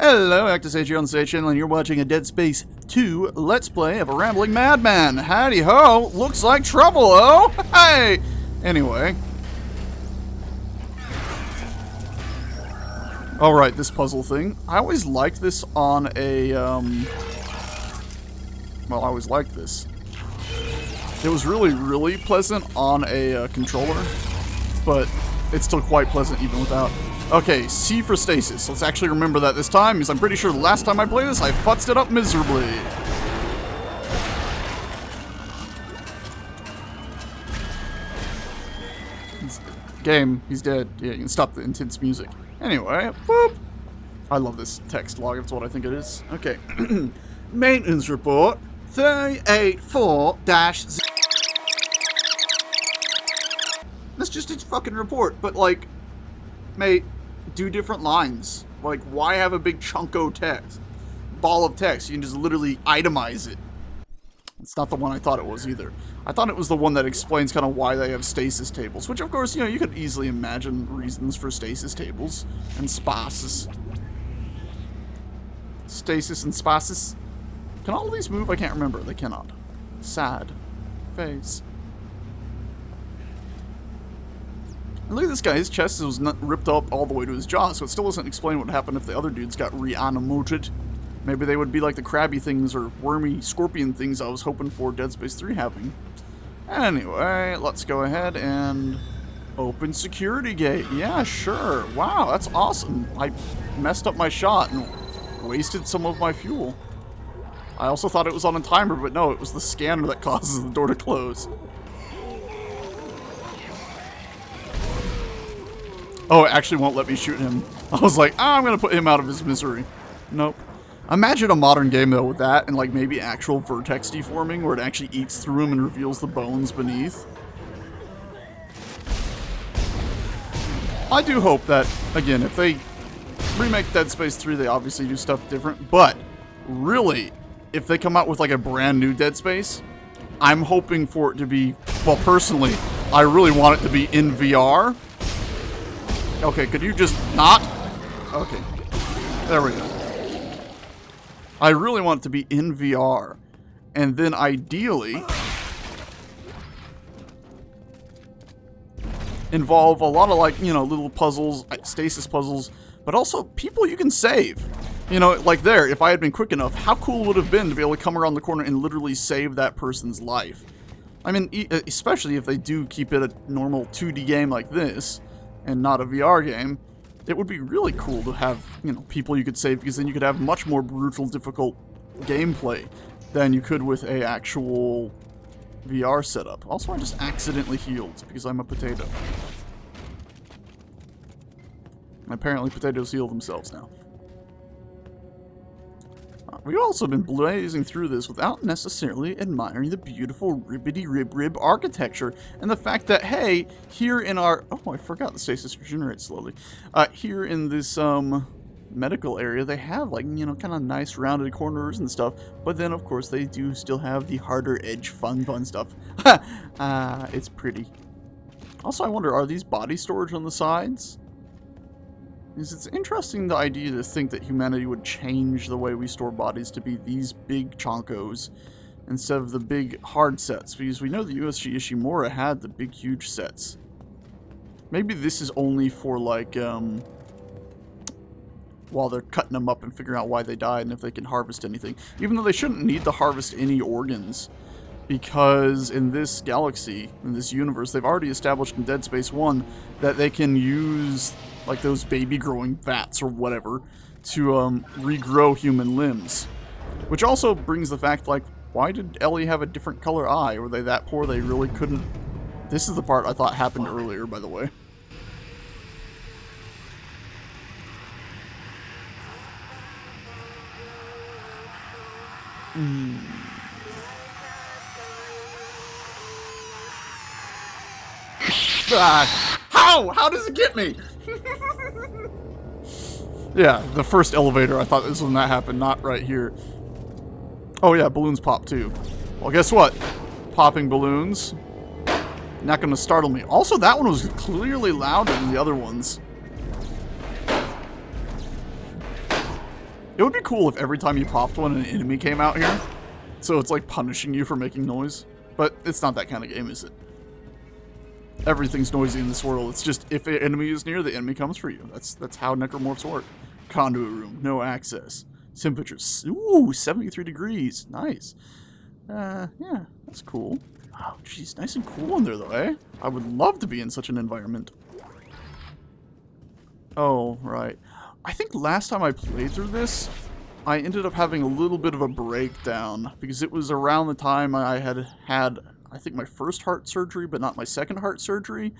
Hello, Actus H here on the Sage channel, and you're watching a Dead Space 2 Let's Play of a Rambling Madman. Howdy ho! Looks like trouble, oh! Hey! Anyway. Alright, this puzzle thing. I always liked this on a, well, I always liked this. It was really pleasant on a controller, but it's still quite pleasant even without. Okay, C for stasis. Let's actually remember that this time, because I'm pretty sure the last time I played this, I futzed it up miserably. Game, he's dead. Yeah, you can stop the intense music. Anyway, whoop. I love this text log, that's what I think it is. Okay. Maintenance report 384-0. That's just its fucking report, but like, mate, do different lines. Like, why have a big chunko text? Ball of text. You can just literally itemize it. It's not the one I thought it was either. I thought it was the one that explains kind of why they have stasis tables, which of course, you know, you could easily imagine reasons for stasis tables and spasis. Stasis and spasis. Can all of these move? I can't remember. They cannot. Sad face. And look at this guy, his chest was not ripped up all the way to his jaw, so it still doesn't explain what happened if the other dudes got reanimated. Maybe they would be like the crabby things or wormy scorpion things I was hoping for Dead Space 3 having. Anyway, let's go ahead and open security gate. Yeah, sure. Wow, that's awesome. I messed up my shot and wasted some of my fuel. I also thought it was on a timer, but no, it was the scanner that causes the door to close. Oh, it actually won't let me shoot him. I was like, I'm gonna put him out of his misery. Nope. Imagine a modern game, though, with that and, like, maybe actual vertex deforming, where it actually eats through him and reveals the bones beneath. I do hope that, again, if they remake Dead Space 3, they obviously do stuff different, but really, if they come out with, like, a brand new Dead Space, I'm hoping for it to be, well, personally, I really want it to be in VR. Okay, could you just not? Okay. There we go. I really want it to be in VR. And then ideally involve a lot of, like, you know, little puzzles, stasis puzzles, but also people you can save. You know, like there, if I had been quick enough, how cool would it have been to be able to come around the corner and literally save that person's life? I mean, especially if they do keep it a normal 2D game like this, and not a VR game, it would be really cool to have, you know, people you could save, because then you could have much more brutal, difficult gameplay than you could with a actual VR setup. Also, I just accidentally healed because I'm a potato. Apparently, potatoes heal themselves now. We've also been blazing through this without necessarily admiring the beautiful ribbity-rib-rib architecture and the fact that, hey, here in our... Oh, I forgot the stasis regenerates slowly. Here in this medical area, they have, like, you know, kind of nice rounded corners and stuff, but then, of course, they do still have the harder edge fun stuff. It's pretty. Also, I wonder, are these body storage on the sides? It's interesting, the idea to think that humanity would change the way we store bodies to be these big chonkos instead of the big hard sets, because we know the USG Ishimura had the big huge sets. Maybe this is only for, like, while they're cutting them up and figuring out why they died and if they can harvest anything, even though they shouldn't need to harvest any organs, because in this galaxy, in this universe, they've already established in Dead Space 1 that they can use, like, those baby growing vats or whatever to regrow human limbs. Which also brings the fact, like, why did Ellie have a different color eye? Were they that poor they really couldn't... This is the part I thought happened earlier, by the way. How? How does it get me? Yeah, the first elevator, I thought this was when that happened, not right here. Oh yeah, balloons pop too. Well, guess what? Popping balloons. Not gonna startle me. Also, that one was clearly louder than the other ones. It would be cool if every time you popped one, an enemy came out here. So it's like punishing you for making noise. But it's not that kind of game, is it? Everything's noisy in this world. It's just if an enemy is near, the enemy comes for you. That's how necromorphs work. Conduit room, no access. Temperatures, ooh, 73 degrees. Nice. Yeah, that's cool. Oh, geez, nice and cool in there, though, eh? I would love to be in such an environment. Oh, right. I think last time I played through this, I ended up having a little bit of a breakdown, because it was around the time I had, I think, my first heart surgery, but not my second heart surgery.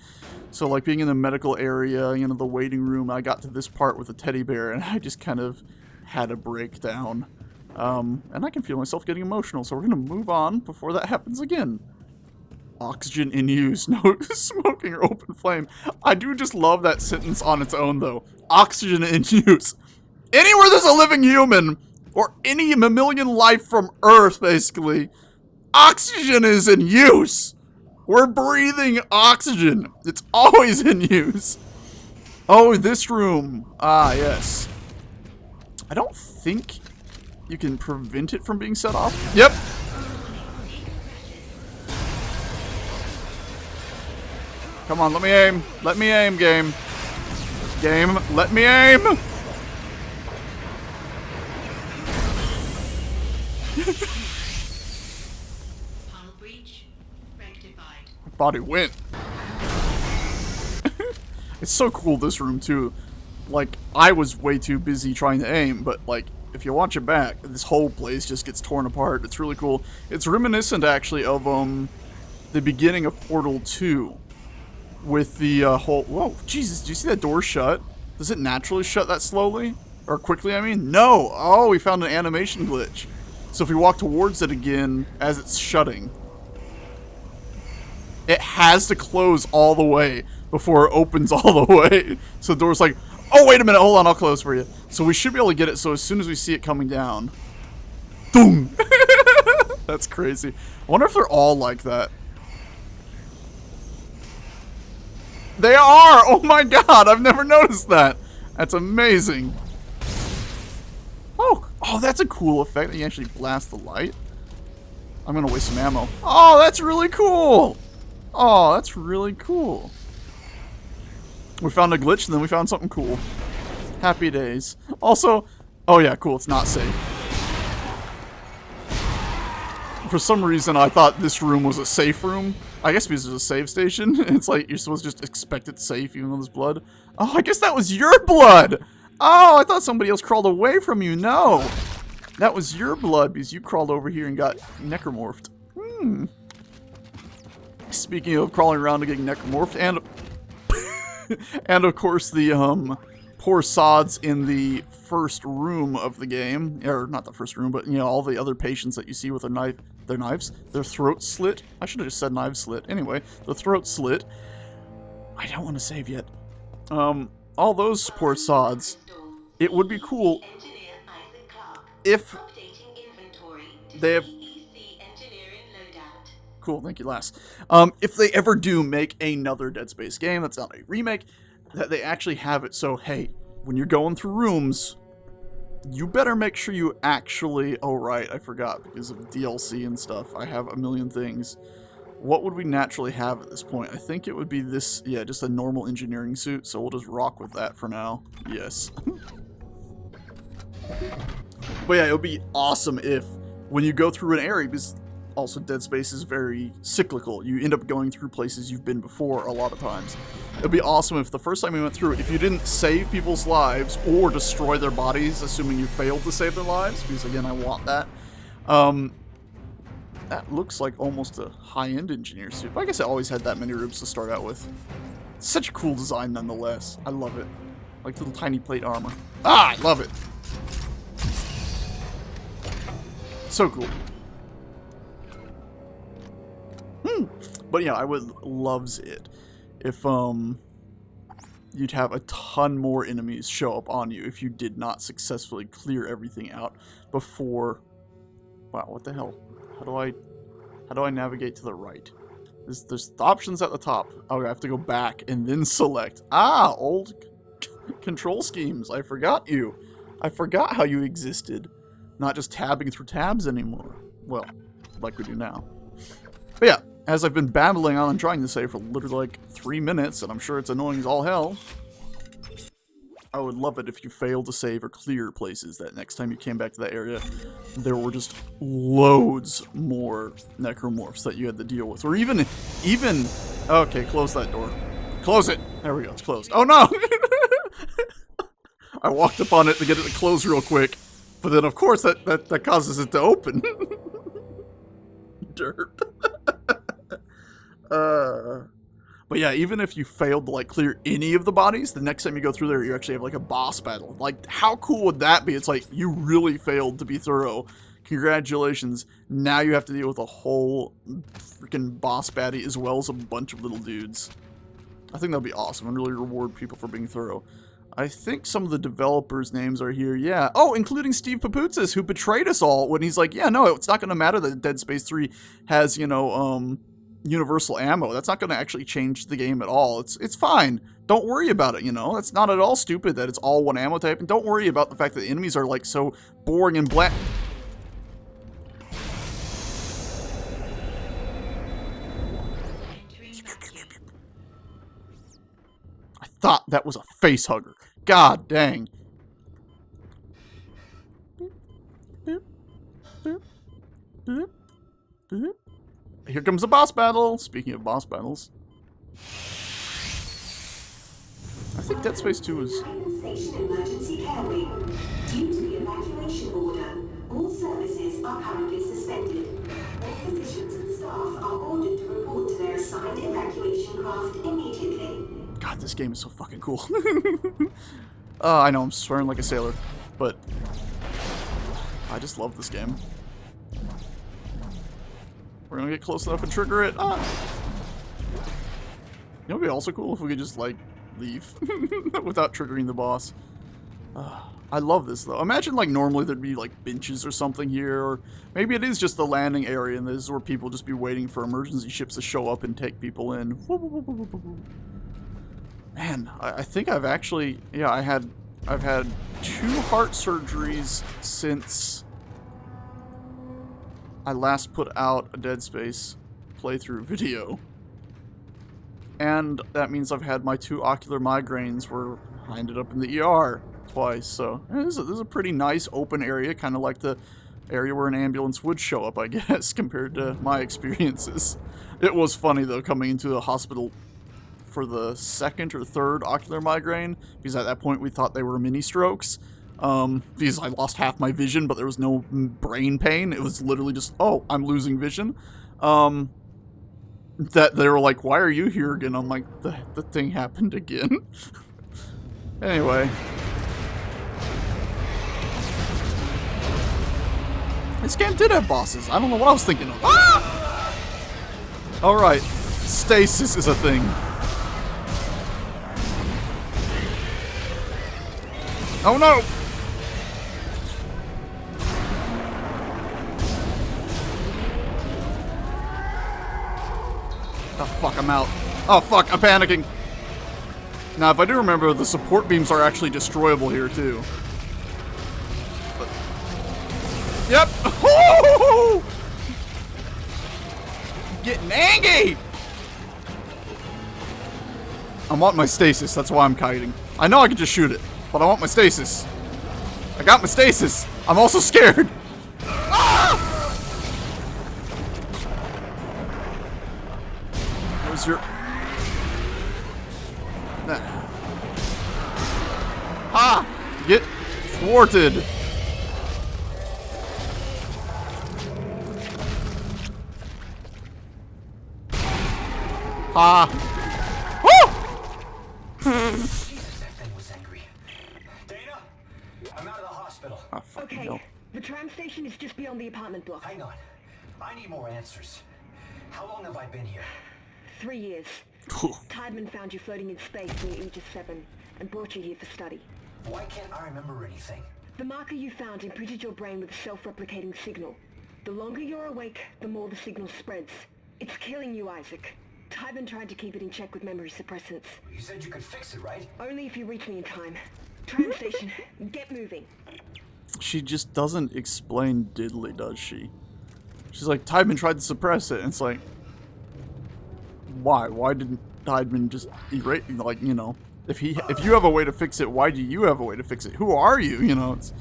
So, like, being in the medical area, you know, the waiting room, I got to this part with a teddy bear, and I just kind of had a breakdown. And I can feel myself getting emotional, so we're going to move on before that happens again. Oxygen in use, no smoking or open flame. I do just love that sentence on its own, though. Oxygen in use. Anywhere there's a living human, or any mammalian life from Earth, basically, oxygen is in use. We're breathing oxygen. It's always in use. Oh, this room. Ah, yes. I don't think you can prevent it from being set off. Yep. Come on, let me aim. Let me aim, game. Game, let me aim. Hull breach rectified. My body went. It's so cool, this room, too. Like, I was way too busy trying to aim, but, like, if you watch it back, this whole place just gets torn apart. It's really cool. It's reminiscent, actually, of, the beginning of Portal 2. With the, whole... Whoa, Jesus, do you see that door shut? Does it naturally shut that slowly? Or quickly, I mean? No! Oh, we found an animation glitch. So if we walk towards it again as it's shutting, it has to close all the way before it opens all the way. So the door's like, oh, wait a minute, hold on, I'll close for you. So we should be able to get it, so as soon as we see it coming down, boom! That's crazy. I wonder if they're all like that. They are! Oh my god, I've never noticed that. That's amazing. Oh, that's a cool effect that you actually blast the light. I'm gonna waste some ammo. Oh, that's really cool! Oh, that's really cool. We found a glitch and then we found something cool. Happy days. Also, oh yeah, cool, it's not safe. For some reason, I thought this room was a safe room. I guess because there's a save station. It's like you're supposed to just expect it safe even though there's blood. Oh, I guess that was your blood! Oh, I thought somebody else crawled away from you. No! That was your blood because you crawled over here and got necromorphed. Speaking of crawling around and getting necromorphed, and and of course the poor sods in the first room of the game, or not the first room, but you know, all the other patients that you see with their throat slit. I should have just said knives slit. Anyway, the throat slit. I don't want to save yet. All those poor sods. It would be cool if they have... Cool, thank you, Lass. If they ever do make another Dead Space game, that's not a remake, that they actually have it so, hey, when you're going through rooms, you better make sure you actually... Oh, right, I forgot, because of DLC and stuff. I have a million things. What would we naturally have at this point? I think it would be this, yeah, just a normal engineering suit, so we'll just rock with that for now. Yes. But yeah, it would be awesome if, when you go through an area, because also Dead Space is very cyclical, you end up going through places you've been before a lot of times. It would be awesome if the first time we went through, if you didn't save people's lives or destroy their bodies, assuming you failed to save their lives, because again, I want that. That looks like almost a high-end engineer suit. But I guess I always had that many ribs to start out with. Such a cool design nonetheless. I love it. Like little tiny plate armor. Ah, I love it. So cool. But yeah, I would loves it if you'd have a ton more enemies show up on you if you did not successfully clear everything out before. Wow, what the hell? How do I navigate to the right? There's the options at the top. Oh, I have to go back and then select. Ah, old control schemes. I forgot you. I forgot how you existed. Not just tabbing through tabs anymore. Well, like we do now. But yeah, as I've been babbling on and trying to save for literally like 3 minutes, and I'm sure it's annoying as all hell, I would love it if you failed to save or clear places that next time you came back to that area, there were just loads more necromorphs that you had to deal with. Or even, okay, close that door. Close it. There we go, it's closed. Oh no! I walked up on it to get it to close real quick, but then of course that causes it to open. Derp. But yeah, even if you failed to like clear any of the bodies, the next time you go through there, you actually have like a boss battle. Like, how cool would that be? It's like, you really failed to be thorough. Congratulations. Now you have to deal with a whole freaking boss baddie as well as a bunch of little dudes. I think that'd be awesome and really reward people for being thorough. I think some of the developers' names are here, yeah. Oh, including Steve Papoutsis, who betrayed us all when he's like, yeah, no, it's not going to matter that Dead Space 3 has, you know, universal ammo. That's not going to actually change the game at all. It's fine. Don't worry about it, you know? It's not at all stupid that it's all one ammo type, and don't worry about the fact that the enemies are, like, so boring and bland. I thought that was a face hugger. God dang. Here comes the boss battle. Speaking of boss battles, I think Dead Space 2 is. Station emergency care wing. Due to the evacuation order, all services are currently suspended. All physicians and staff are ordered to report to their assigned evacuation craft immediately. God, this game is so fucking cool. I know I'm swearing like a sailor, but I just love this game. We're gonna get close enough and trigger it. Ah. You know, it'd be also cool if we could just, like, leave without triggering the boss. I love this, though. Imagine, like, normally there'd be, like, benches or something here, or maybe it is just the landing area, and this is where people just be waiting for emergency ships to show up and take people in. Man, I think I've actually, yeah, I've had 2 heart surgeries since I last put out a Dead Space playthrough video. And that means I've had my 2 ocular migraines where I ended up in the ER twice. So this is a pretty nice open area, kind of like the area where an ambulance would show up, I guess, compared to my experiences. It was funny, though, coming into the hospital for the 2nd or 3rd ocular migraine, because at that point we thought they were mini strokes. Because I lost half my vision, but there was no brain pain. It was literally just, oh, I'm losing vision. That they were like, why are you here again? I'm like, the thing happened again. Anyway. This game did have bosses. I don't know what I was thinking of. Ah! Alright. Stasis is a thing. Oh no! Oh fuck, I'm out. Oh fuck, I'm panicking. Now, if I do remember, the support beams are actually destroyable here, too. But... Yep! Oh! Getting angry! I want my stasis, that's why I'm kiting. I know I can just shoot it, but I want my stasis. I got my stasis. I'm also scared. Ah! There's your... Ha! Get thwarted. Ha! Woo! Jesus, that thing was angry. Dana, I'm out of the hospital. Oh, fucking Okay, hell. the tram station is just beyond the apartment block. Hang on. I need more answers. How long have I been here? 3 years. Whew. Tideman found you floating in space near Aegis 7 and brought you here for study. Why can't I remember anything? The marker you found imprinted your brain with a self-replicating signal. The longer you're awake, the more the signal spreads. It's killing you, Isaac. Tideman tried to keep it in check with memory suppressants. You said you could fix it, right? Only if you reach me in time. Tram station. Get moving. She just doesn't explain diddly, does she? She's like, Tideman tried to suppress it, and it's like, why? Why didn't Tideman just erase, like, you know, if you have a way to fix it, why do you have a way to fix it? Who are you? You know, it's...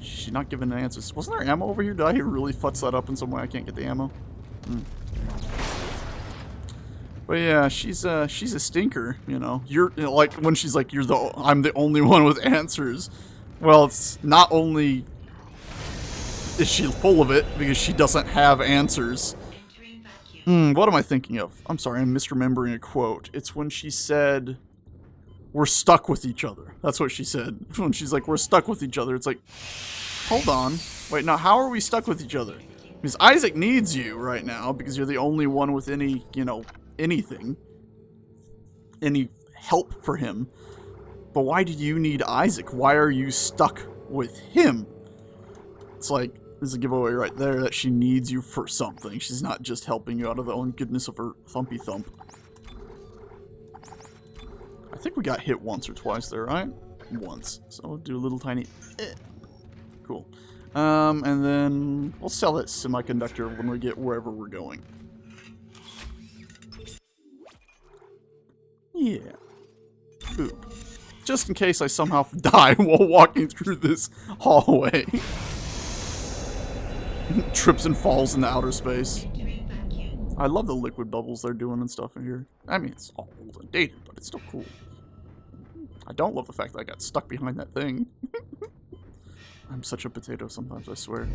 She's not giving answers. Wasn't there ammo over here? Did I really futz that up in some way? I can't get the ammo. But yeah, she's a stinker, you know. Like when she's like, I'm the only one with answers. Well, it's not only is she full of it because she doesn't have answers. Entering vacuum. What am I thinking of? I'm sorry, I'm misremembering a quote. It's when she said, "We're stuck with each other." That's what she said. When she's like, "We're stuck with each other," it's like, hold on, wait, now how are we stuck with each other? Because Isaac needs you right now because you're the only one with any, you know, anything, any help for him. But why do you need Isaac? Why are you stuck with him? It's like, there's a giveaway right there that she needs you for something. She's not just helping you out of the own goodness of her thumpy thump. I think we got hit once or twice there, right? Once. So we'll do a little tiny cool. And then we'll sell that semiconductor when we get wherever we're going. Yeah. Boop. Just in case I somehow die while walking through this hallway. Trips and falls into outer space. Entering vacuum. I love the liquid bubbles they're doing and stuff in here. I mean, it's all old and dated, but it's still cool. I don't love the fact that I got stuck behind that thing. I'm such a potato sometimes, I swear.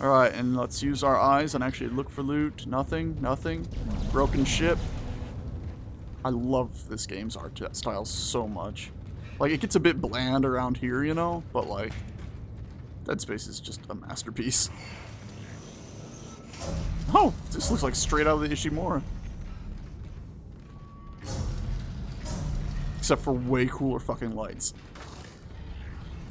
Alright, and let's use our eyes and actually look for loot. Nothing, nothing. Broken ship. I love this game's art style so much. Like, it gets a bit bland around here, you know? But, like, Dead Space is just a masterpiece. Oh, this looks like straight out of the Ishimura. Except for way cooler fucking lights.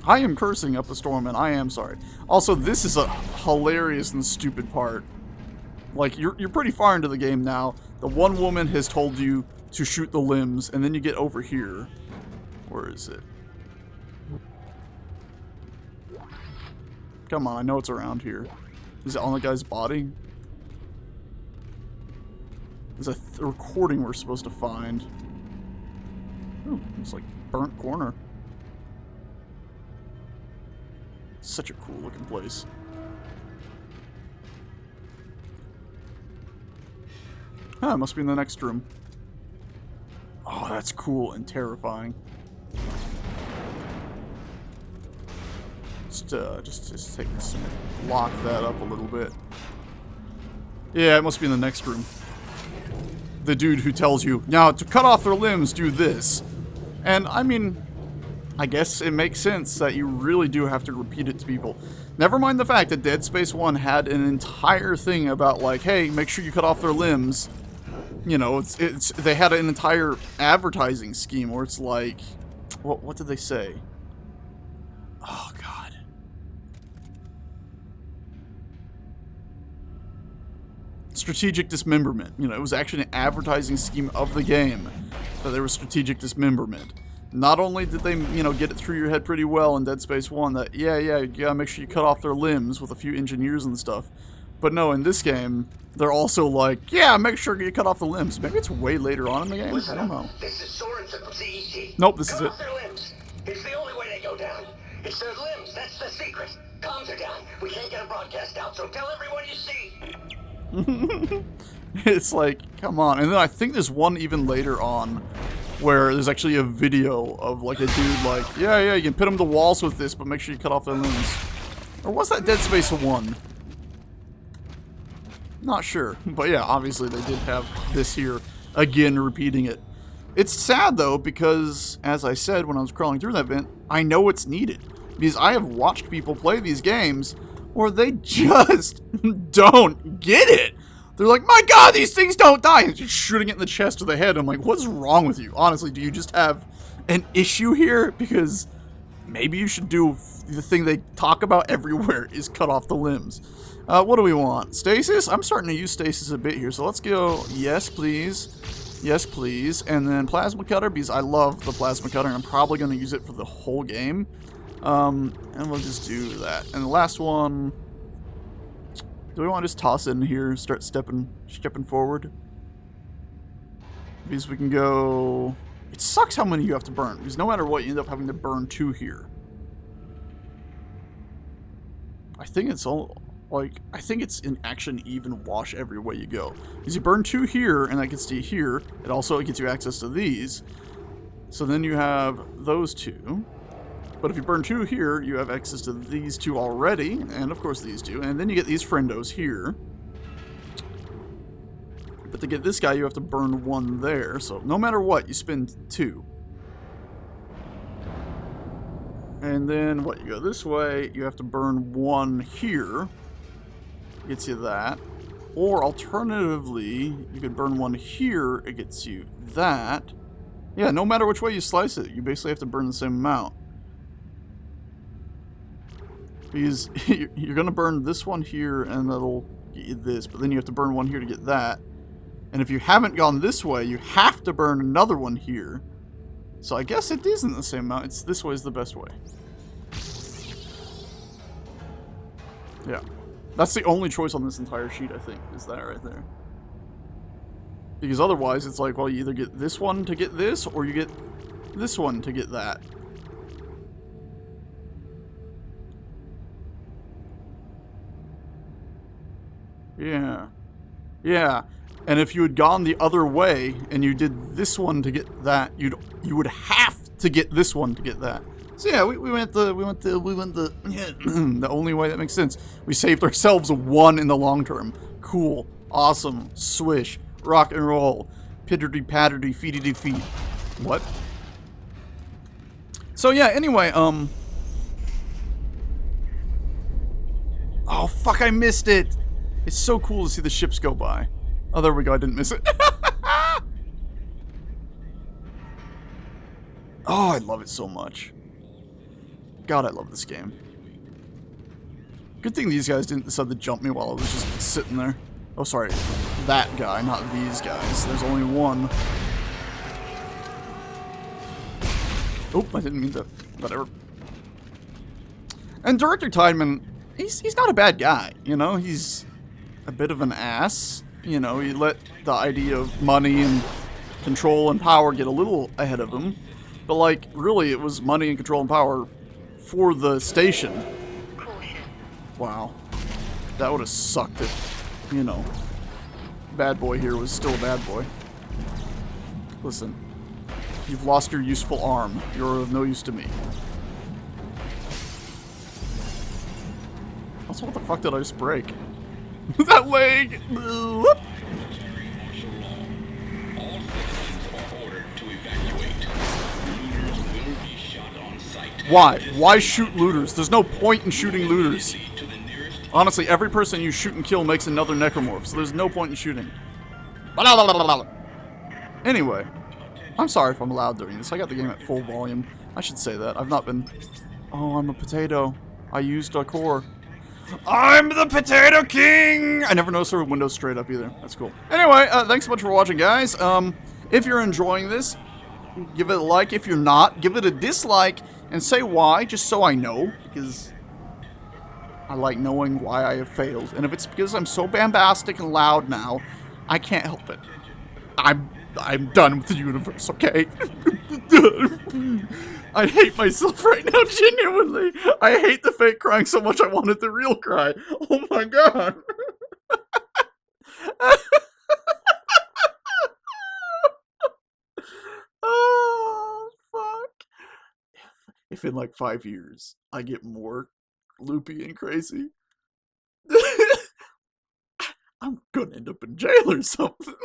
I am cursing up a storm, and I am sorry. Also, this is a hilarious and stupid part. Like, you're pretty far into the game now. The one woman has told you to shoot the limbs, and then you get over here. Where is it? Come on, I know it's around here. Is it on the guy's body? There's a recording we're supposed to find. Ooh, it's like burnt corner. Such a cool looking place. Ah, it must be in the next room. Oh, that's cool and terrifying. Just take this and lock that up a little bit. Yeah, it must be in the next room. The dude who tells you, now to cut off their limbs, do this. And I mean, I guess it makes sense that you really do have to repeat it to people. Never mind the fact that Dead Space 1 had an entire thing about like, hey, make sure you cut off their limbs. You know, they had an entire advertising scheme where it's like, what did they say? Oh god. Strategic dismemberment. You know, it was actually an advertising scheme of the game that there was strategic dismemberment. Not only did they, you know, get it through your head pretty well in Dead Space 1 that, yeah, you gotta make sure you cut off their limbs with a few engineers and stuff. But no, in this game, they're also like, yeah, make sure you cut off the limbs. Maybe it's way later on in the game? I don't know. This is Sorensen from CEC. Nope, this is Cut it. off their limbs. It's the only way they go down. It's their limbs. That's the secret. Comms are down. We can't get a broadcast out, so tell everyone you see. It's like, come on. And then I think there's one even later on where there's actually a video of like a dude like, yeah, you can pin them to walls with this, but make sure you cut off their limbs. Or was that Dead Space 1? Not sure. But yeah, obviously they did have this here, again, repeating it. It's sad though, because as I said when I was crawling through that vent, I know it's needed. Because I have watched people play these games where they just don't get it. They're like, my god, these things don't die! And just shooting it in the chest or the head. I'm like, what's wrong with you? Honestly, do you just have an issue here? Because maybe you should do the thing they talk about everywhere, is cut off the limbs. What do we want? Stasis? I'm starting to use stasis a bit here, so let's go, yes, please. Yes, please. And then plasma cutter, because I love the plasma cutter, and I'm probably going to use it for the whole game. And we'll just do that. And the last one, do we want to just toss it in here, start stepping forward? Because we can go... It sucks how many you have to burn, because no matter what, you end up having to burn 2 here. I think it's all... Like, I think it's an action even wash every way you go. Because you burn 2 here, and that gets to you here. It also gets you access to these. So then you have those 2. But if you burn 2 here, you have access to these 2 already. And of course these 2. And then you get these friendos here. But to get this guy, you have to burn 1 there. So no matter what, you spend 2. And then, what, you go this way, you have to burn 1 here. Gets you that. Or alternatively, you could burn 1 here, it gets you that. Yeah, no matter which way you slice it, you basically have to burn the same amount. Because you're going to burn this one here, and that'll get you this, but then you have to burn 1 here to get that. And if you haven't gone this way, you have to burn another one here. So I guess it isn't the same amount. It's this way is the best way. Yeah. That's the only choice on this entire sheet, I think, is that right there. Because otherwise, it's like, well, you either get this one to get this, or you get this one to get that. Yeah. Yeah. And if you had gone the other way and you did this one to get that, you would have to get this one to get that. So yeah, we went the the only way that makes sense. We saved ourselves 1 in the long term. Cool, awesome, swish, rock and roll, pitterty patterty, feety feet. What? So yeah, anyway, oh fuck, I missed it. It's so cool to see the ships go by. Oh, there we go. I didn't miss it. Oh, I love it so much. God, I love this game. Good thing these guys didn't decide to jump me while I was just sitting there. Oh, sorry. That guy, not these guys. There's only 1. Oh, I didn't mean to. Whatever. And Director Tideman, he's not a bad guy, you know? He's a bit of an ass. You know, he let the idea of money and control and power get a little ahead of him. But, like, really, it was money and control and power for the station. Wow. That would have sucked if, you know, bad boy here was still a bad boy. Listen, you've lost your useful arm. You're of no use to me. Also, what the fuck did I just break? That leg! Why? Why shoot looters? There's no point in shooting looters. Honestly, every person you shoot and kill makes another necromorph, so there's no point in shooting. Anyway, I'm sorry if I'm loud during this. I got the game at full volume. I should say that. I've not been... Oh, I'm a potato. I used a core. I'm the Potato King! I never noticed her windows straight up either. That's cool. Anyway, thanks so much for watching, guys. If you're enjoying this, give it a like. If you're not, give it a dislike and say why, just so I know, because I like knowing why I have failed. And if it's because I'm so bombastic and loud now, I can't help it. I'm done with the universe, okay? I hate myself right now, genuinely. I hate the fake crying so much I wanted the real cry. Oh my god. Oh, fuck. If in like 5 years I get more loopy and crazy, I'm gonna end up in jail or something.